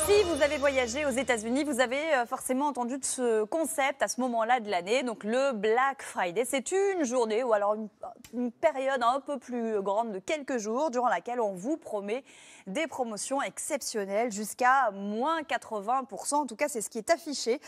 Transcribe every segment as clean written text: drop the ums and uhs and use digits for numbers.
Si vous avez voyagé aux États-Unis, vous avez forcément entendu de ce concept à ce moment-là de l'année, donc le Black Friday. C'est une journée ou alors une période un peu plus grande de quelques jours durant laquelle on vous promet des promotions exceptionnelles jusqu'à moins 80%. En tout cas, c'est ce qui est affiché.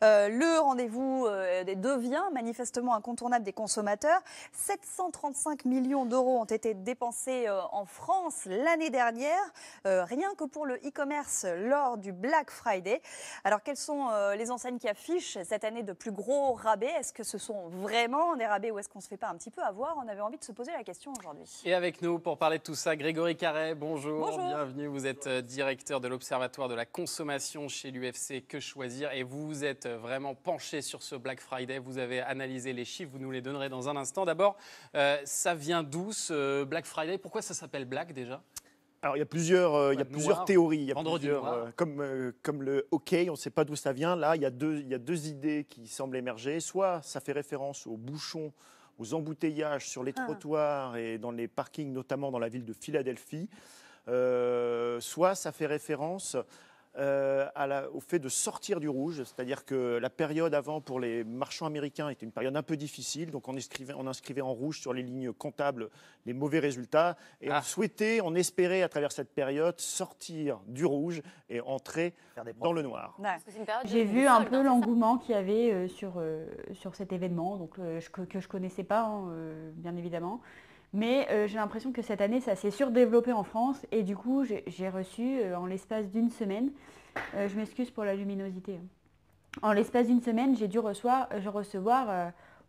Le rendez-vous devient manifestement incontournable des consommateurs. 735 millions d'euros ont été dépensés en France l'année dernière, rien que pour le e-commerce lors du Black Friday. Alors, quelles sont les enseignes qui affichent cette année de plus gros rabais? Est-ce que ce sont vraiment des rabais ou est-ce qu'on se fait pas un petit peu avoir? On avait envie de se poser la question aujourd'hui. Et avec nous, pour parler de tout ça, Grégory Carret, bonjour. Bonjour. Bienvenue. Vous êtes directeur de l'Observatoire de la consommation chez l'UFC Que Choisir et vous vous êtes vraiment penché sur ce Black Friday. Vous avez analysé les chiffres, vous nous les donnerez dans un instant. D'abord, ça vient d'où ce Black Friday? Pourquoi ça s'appelle Black déjà? Alors, il y a plusieurs théories. Il y a Vendredi noir. comme le hockey, on ne sait pas d'où ça vient. Là, il y a deux idées qui semblent émerger. Soit ça fait référence aux bouchons, aux embouteillages sur les trottoirs et dans les parkings, notamment dans la ville de Philadelphie. Soit ça fait référence au fait de sortir du rouge, c'est-à-dire que la période avant pour les marchands américains était une période un peu difficile, donc on inscrivait en rouge sur les lignes comptables les mauvais résultats, et on espérait à travers cette période sortir du rouge et entrer dans le noir. J'ai vu un peu l'engouement qu'il y avait sur cet événement, donc, que je ne connaissais pas, bien évidemment. Mais j'ai l'impression que cette année, ça s'est surdéveloppé en France. Et du coup, j'ai reçu, en l'espace d'une semaine, je m'excuse pour la luminosité. En l'espace d'une semaine, j'ai dû recevoir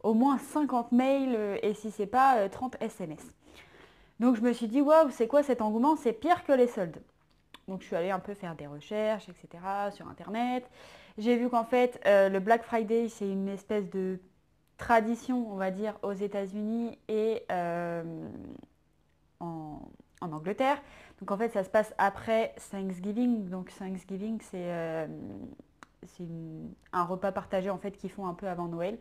au moins 50 mails et si ce n'est pas 30 SMS. Donc je me suis dit, waouh, c'est quoi cet engouement? C'est pire que les soldes. Donc je suis allée un peu faire des recherches, etc. sur Internet. J'ai vu qu'en fait, le Black Friday, c'est une espèce de tradition, on va dire, aux États-Unis et en Angleterre. Donc en fait, ça se passe après Thanksgiving. Donc Thanksgiving, c'est un repas partagé en fait qu'ils font un peu avant Noël.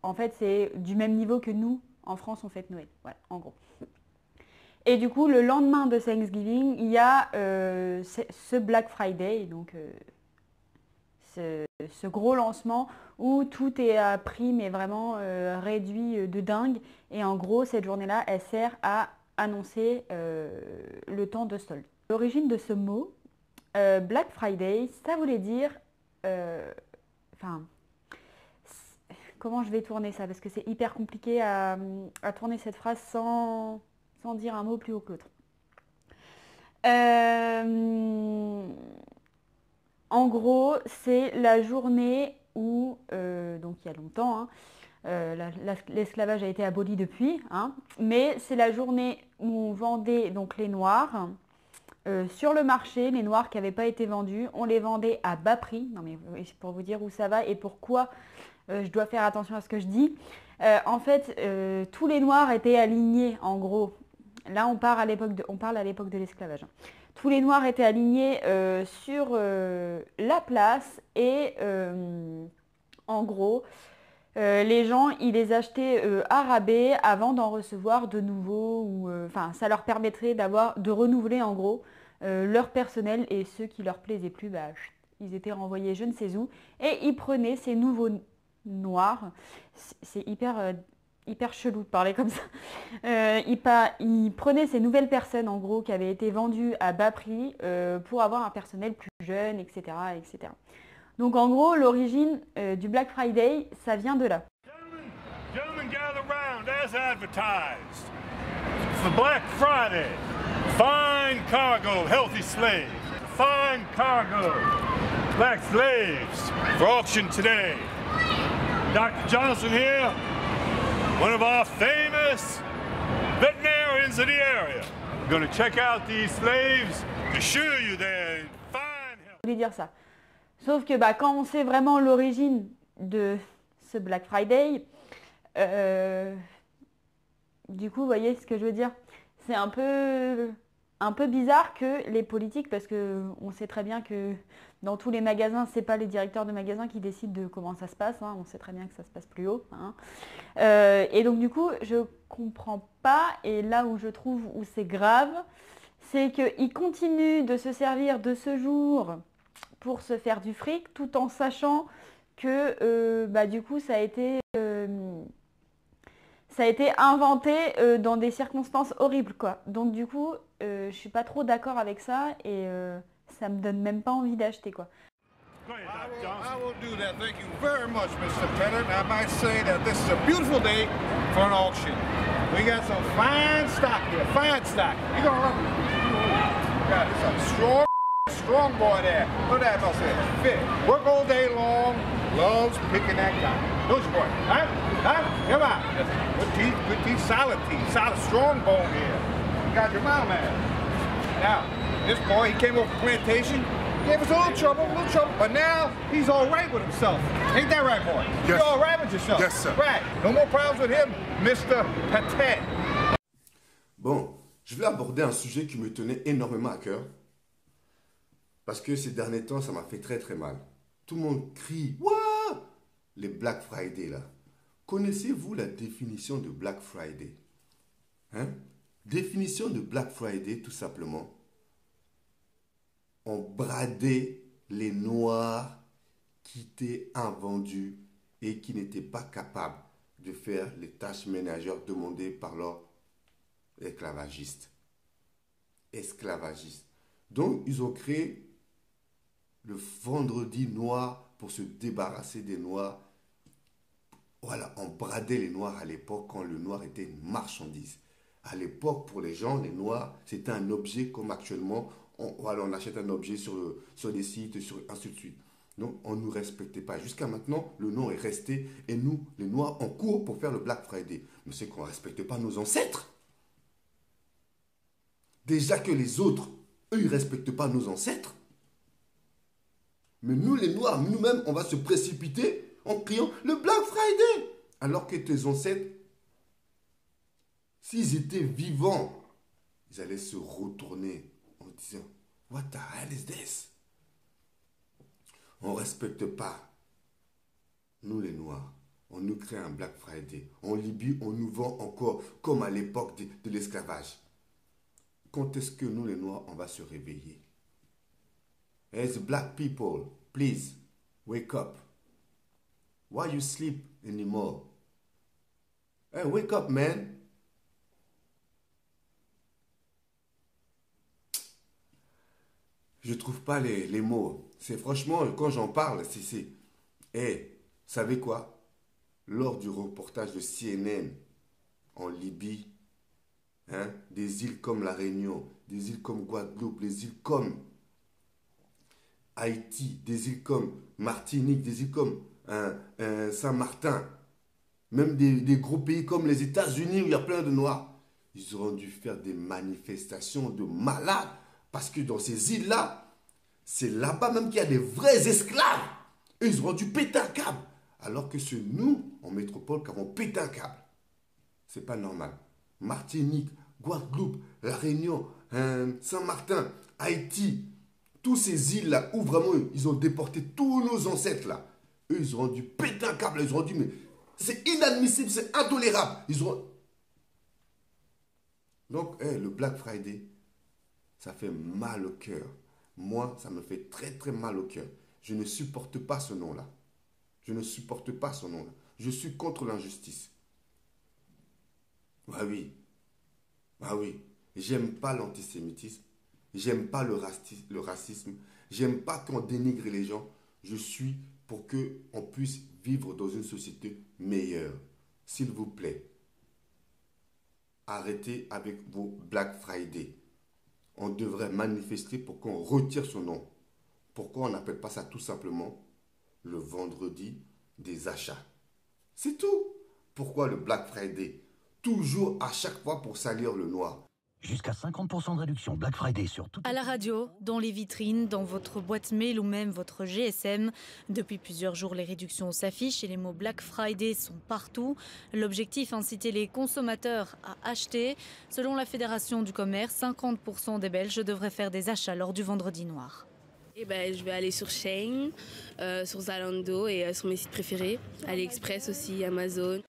En fait, c'est du même niveau que nous, en France, on fête Noël. Voilà, en gros. Et du coup, le lendemain de Thanksgiving, il y a ce Black Friday, donc ce gros lancement où tout est à prix mais vraiment réduit de dingue. Et en gros, cette journée-là, elle sert à annoncer le temps de solde. L'origine de ce mot, Black Friday, ça voulait dire... comment je vais tourner ça? Parce que c'est hyper compliqué à tourner cette phrase sans dire un mot plus haut que l'autre. En gros, c'est la journée où, donc il y a longtemps, l'esclavage a été aboli depuis, mais c'est la journée où on vendait donc les noirs sur le marché, les noirs qui n'avaient pas été vendus, on les vendait à bas prix. Non mais pour vous dire où ça va et pourquoi je dois faire attention à ce que je dis. En fait, tous les noirs étaient alignés en gros. Là, on parle à l'époque de l'esclavage. Tous les noirs étaient alignés sur la place et en gros, les gens, ils les achetaient à rabais avant d'en recevoir de nouveaux. Ça leur permettrait de renouveler en gros leur personnel et ceux qui leur plaisaient plus, ils étaient renvoyés je ne sais où et ils prenaient ces nouveaux noirs. C'est hyper chelou de parler comme ça. Ils prenaient ces nouvelles personnes en gros qui avaient été vendues à bas prix pour avoir un personnel plus jeune, etc., etc. Donc en gros, l'origine du Black Friday, ça vient de là. Gentlemen, gather round as advertised. For Black Friday, fine cargo, healthy slaves. Fine cargo, black slaves for auction today. Dr. Johnson here, one of our famous veterinarians of the area. We're going to check out these slaves to assure you they're in fine health. Je voulais dire ça. Sauf que quand on sait vraiment l'origine de ce Black Friday, du coup, vous voyez ce que je veux dire? C'est un peu bizarre que les politiques, parce qu'on sait très bien que dans tous les magasins, ce n'est pas les directeurs de magasins qui décident de comment ça se passe. On sait très bien que ça se passe plus haut. Et donc du coup, je ne comprends pas. Et là où je trouve où c'est grave, c'est qu'ils continuent de se servir de ce jour pour se faire du fric, tout en sachant que du coup ça a été inventé dans des circonstances horribles, quoi. Donc du coup, je suis pas trop d'accord avec ça et ça me donne même pas envie d'acheter, quoi. Go ahead, I Doc Johnson. will do that. Thank you very much, Mr. Pettit. I might say that this is a beautiful day for an auction. We got some fine stock here, fine stock. You're gonna love it. Got some strong boy there. Look at that muscle. Fit. Work all day long. Loves picking that guy. Who's your boy? Huh? Huh? Come on. Good teeth, solid, strong bone here. You got your mom, man. Now, this boy, he came over from plantation. Gave us a little trouble, but now he's all right with himself. Ain't that right, boy? Yes. You're all right with yourself? Yes, sir. Right. No more problems with him, Mr. Patet. Bon, je vais aborder un sujet qui me tenait énormément à cœur. Parce que ces derniers temps, ça m'a fait très très mal. Tout le monde crie « Wouah !» Les Black Friday là. Connaissez-vous la définition de Black Friday? Hein? Définition de Black Friday, tout simplement. On bradait les Noirs qui étaient invendus et qui n'étaient pas capables de faire les tâches ménagères demandées par leurs esclavagistes. Donc, ils ont créé le vendredi noir pour se débarrasser des Noirs. Voilà, on bradait les Noirs à l'époque quand le noir était une marchandise. À l'époque, pour les gens, les Noirs, c'était un objet comme actuellement. On achète un objet sur des sites, ainsi de suite. Donc, on ne nous respectait pas. Jusqu'à maintenant, le nom est resté. Et nous, les Noirs, on court pour faire le Black Friday. Mais c'est qu'on ne respecte pas nos ancêtres. Déjà que les autres, eux, ils ne respectent pas nos ancêtres. Mais nous, les Noirs, nous-mêmes, on va se précipiter en criant le Black Friday. Alors que tes ancêtres, s'ils étaient vivants, ils allaient se retourner en disant « What the hell is this ?» On ne respecte pas. Nous, les Noirs, on nous crée un Black Friday. En Libye, on nous vend encore comme à l'époque de l'esclavage. Quand est-ce que nous, les Noirs, on va se réveiller? As black people, please, wake up. Why you sleep anymore? Hey, wake up, man. Je trouve pas les mots. C'est franchement, quand j'en parle, c'est... Hey, savez quoi? Lors du reportage de CNN en Libye, hein, des îles comme La Réunion, des îles comme Guadeloupe, des îles comme Haïti, des îles comme Martinique, des îles comme Saint-Martin, même des gros pays comme les États-Unis où il y a plein de Noirs, ils auront dû faire des manifestations de malades parce que dans ces îles-là, c'est là-bas même qu'il y a des vrais esclaves. Et ils auront dû péter un câble. Alors que c'est nous, en métropole, qui avons pété un câble. C'est pas normal. Martinique, Guadeloupe, La Réunion, Saint-Martin, Haïti, tous ces îles-là où vraiment ils ont déporté tous nos ancêtres là. Eux, ils auront dû péter un câble. Ils auront dû, mais c'est inadmissible, c'est intolérable. Ils auront... Donc, le Black Friday, ça fait mal au cœur. Moi, ça me fait très très mal au cœur. Je ne supporte pas ce nom-là. Je ne supporte pas ce nom-là. Je suis contre l'injustice. Ah oui. Ah oui. J'aime pas l'antisémitisme. J'aime pas le racisme. J'aime pas qu'on dénigre les gens. Je suis pour qu'on puisse vivre dans une société meilleure. S'il vous plaît, arrêtez avec vos Black Friday. On devrait manifester pour qu'on retire ce nom. Pourquoi on n'appelle pas ça tout simplement le vendredi des achats? C'est tout. Pourquoi le Black Friday? Toujours à chaque fois pour salir le noir. Jusqu'à 50% de réduction Black Friday sur tout. À la radio, dans les vitrines, dans votre boîte mail ou même votre GSM. Depuis plusieurs jours, les réductions s'affichent et les mots Black Friday sont partout. L'objectif, inciter les consommateurs à acheter. Selon la Fédération du commerce, 50% des Belges devraient faire des achats lors du vendredi noir. Eh ben, je vais aller sur Shein, sur Zalando et sur mes sites préférés. AliExpress aussi, Amazon.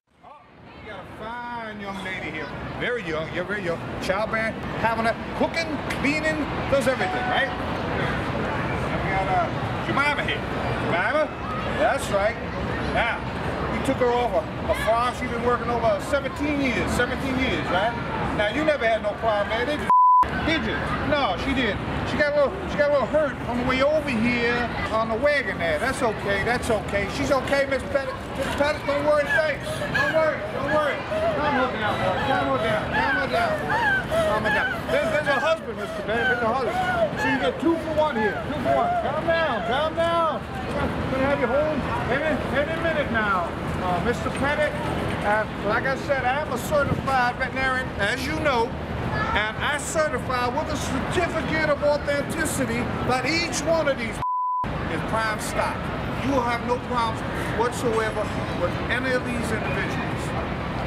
You got a fine young lady here. Very young, you're very young. Childbearing, having a cooking, cleaning, does everything, right? And we got Jemima here. Jemima? That's right. Now, we took her over a farm. She's been working over 17 years. 17 years, right? Now, you never had no problem there, did you? Did you? No, she did. She got a little hurt on the way over here on the wagon there. That's okay. That's okay. She's okay, Miss Pettit. Miss Pettit, don't worry. Thanks. Don't worry. Don't worry. Calm her down, boy. Calm her down. Calm her down. Calm her down. There's a husband, Mr. Pettit. There's a husband. So you get 2 for 1 here. 2 for 1. Calm down. Calm down. We're gonna have you home any minute now. Mr. Pettit, like I said, I'm a certified veterinarian, as you know. And I certify with a certificate of authenticity that each one of these is prime stock. You will have no problems whatsoever with any of these individuals.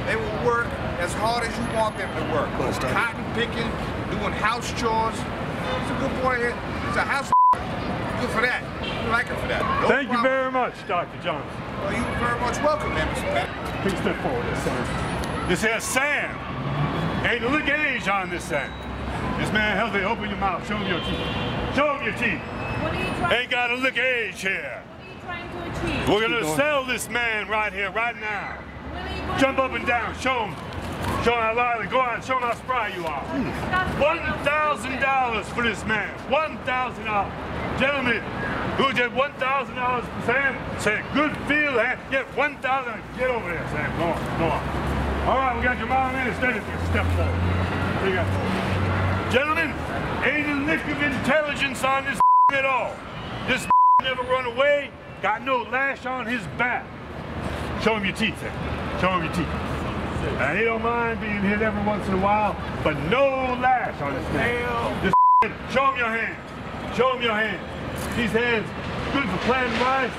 They will work as hard as you want them to work. Cotton picking, doing house chores. He's a good boy here. He's a house good for that. You like him for that. No Thank you problem. very much, Dr. Johnson. Well, you're very much welcome, man, Mr. Pettit. Please step forward, Sam. This here's Sam. Ain't a lick age on this Sam. This man healthy, open your mouth, show him your teeth. Show him your teeth. What are you trying Ain't got a lick age here. What are you trying to achieve? We're gonna sell this man right here, right now. Jump up and down, show him. Show him how lively, go on, show him how spry you are. $1,000 for this man, $1,000. Gentlemen, who did $1,000 for Sam? Say good feel, get 1,000, get over there, Sam, go on, go on. All right, we got your mom in, step forward. What you got? Gentlemen, ain't a lick of intelligence on this at all. This never run away, got no lash on his back. Show him your teeth, Sam. Show him your teeth. And he don't mind being hit every once in a while, but no lash on his neck. This show him your hand. Show him your hand. These hands, good for planting rice,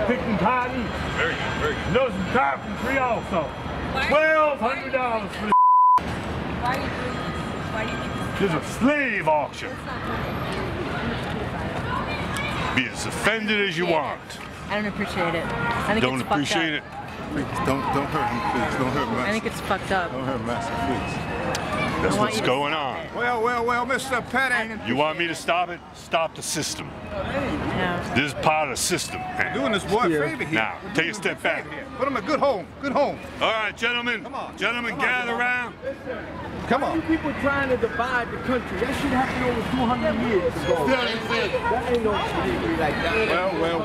picking cotton. Very good, very good. Know some carpentry also. $1,200 for this. Why are you doing this? Why do you think This is a slave auction. Be as offended as you want. I don't appreciate it. I think Don't it's fucked appreciate up. it. Please, don't hurt him, please. Don't hurt Master. I think it's fucked up. Don't hurt Master, please. That's what's going on. Well, Mr. Pettit. You want me to stop it? Stop the system. No. This is part of the system. Doing this boy a favor here. Now, take a step back. Put him a good home. Good home. All right, gentlemen. Come on. Gentlemen, gather around. Come on. People trying to divide the country. That shit happened over 200 years ago. That ain't no slavery like that. Well.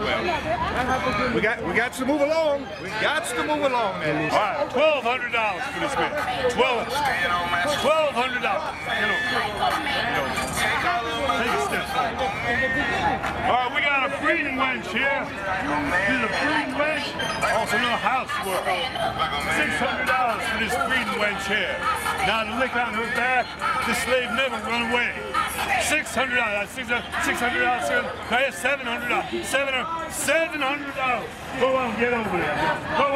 We got to move along. We got to move along, man. All right, $1,200 for this man. $1,200. Take a step forward. All right, we got a breeding wench here. This is a breeding wench, also known housework. $600 for this breeding wench here. Now the lick on her back, this slave never run away. $600, $600, $700, $700. Go on, get over there. Go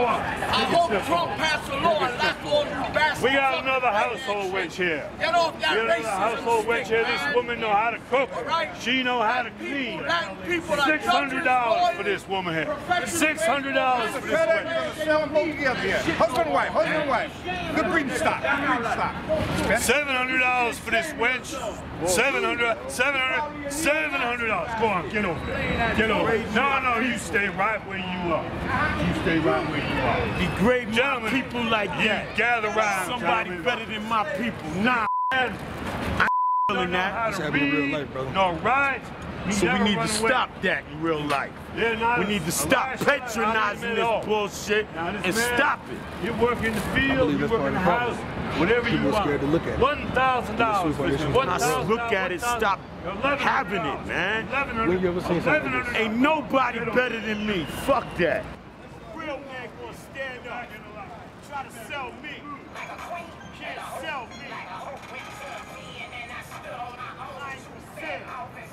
on. I hope Trump passed a law and lock all you bastards. We got another household wench here. Get off that We got another household wench here. This woman know how to cook. She know how to clean. $600 for this woman here. $600 for this wench. Husband and wife. Good breeding stock. $700 for this wench. $700. Go on, get over there. Get over there. No, you stay right where you are. You stay right where you are. Degrade Gentlemen, people like yeah, that. gather round. Somebody gentlemen. better than my people. Nah, man. I Don't know how that. to read, no right. So we need to stop that in real life. Yeah, we need to stop patronizing this bullshit and stop it. You work in the field, you work in the house, whatever you want. $1,000 for this. I look at it, stop having it, man. Ain't nobody better than me. Fuck that. Real man gonna stand up and try to sell me. Can't sell me. 9%.